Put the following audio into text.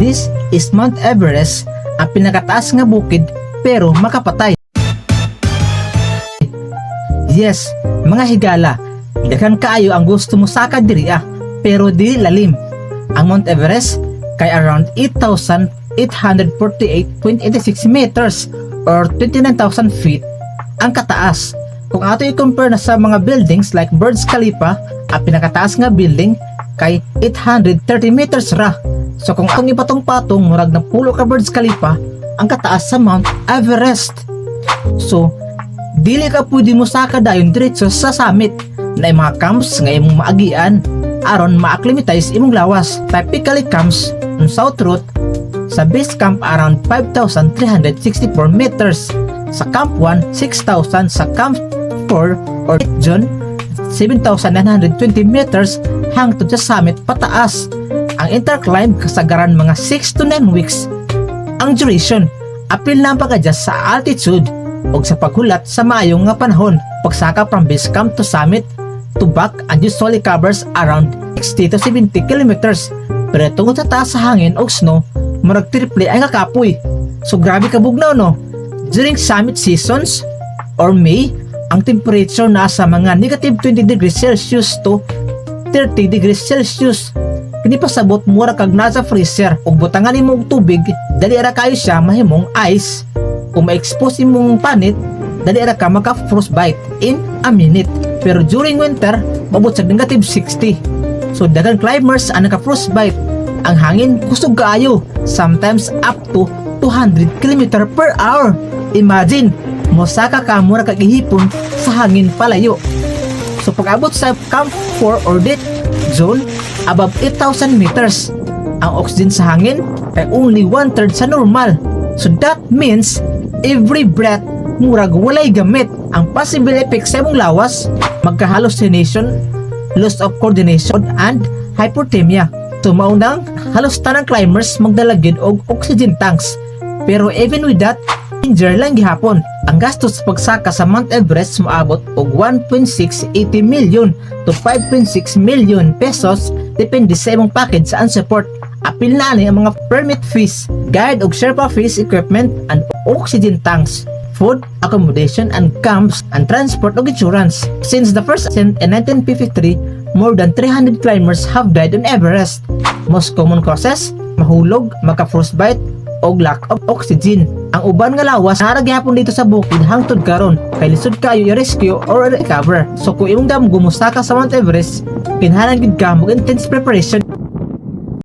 This is Mount Everest, ang pinakataas nga bukid pero makapatay. Yes, mga higala, daghan kaayo ang gusto mo sakad diri pero di lalim. Ang Mount Everest kay around 8,848.86 meters or 29,000 feet ang kataas. Kung ato i-compare na sa mga buildings like Burj Khalifa, ang pinakataas nga building kay 830 meters ra. So kung atong ipatong-patong murag na pulo ka Burj Khalifa ang kataas sa Mount Everest. So dili ka pwede mo sakad dayon diretso sa summit na mga camps nga imong maagian aron ma-acclimatize imong lawas. Typically camps on south route sa base camp around 5,364 meters, sa camp 1 6,000, sa camp 4 or zone 7,920 meters hangtod sa summit pataas. Ang interclimb kasagaran mga 6 to 9 weeks ang duration. Apil na ang pag-adjust sa altitude o sa paghulat sa maayong nga panahon. Pagsaka from base camp to summit to back and usually covers around 60 to 70 kilometers. Pero tungod sa taas sa hangin o snow, murag triple ay kakapoy. So grabe kabugnaw no. During summit seasons or May, ang temperature nasa mga negative 20 degrees Celsius to 30 degrees Celsius. Kini pasabot mura kag nasa freezer ug butangan nimo og tubig, dali ra kayo siya mahimong ice. Kung ma-expose imong panit, dali ra ka maka frostbite in a minute. Pero during winter, mabot sa negative 60. So daghang climbers ang naka-frostbite. Ang hangin kusog kaayo, sometimes up to 200 km per hour. Imagine, mosaka ka mura kag ihipon sa hangin palayo. So pag-abot sa Camp 4 or death zone, above 8,000 meters, ang oxygen sa hangin ay only 1/3 sa normal. So that means every breath murag walay gamit. Ang possible effects sa imong lawas, magka-hallucination, loss of coordination, and hypothermia. So maunang halos tanang climbers magdalagid og oxygen tanks. Pero even with that, danger lang gihapon. Ang gastos sa pagsaka sa Mount Everest moabot og 1.680 million to 5.6 million pesos depende sa imong package sa support. Apil na ni ang mga permit fees, guide og Sherpa fees, equipment and oxygen tanks, food, accommodation and camps, and transport og insurance. Since the first ascent in 1953, more than 300 climbers have died on Everest. Most common causes, mahulog, magka-frostbite, og lack of oxygen. Ang uban nga lawas nara gyapon dito sa bukid hangtod karon kay lisod kayo i-rescue or recover. So kung imong dam gumusta ka sa Mount Everest, kinahanglan gid ka mo intense preparation.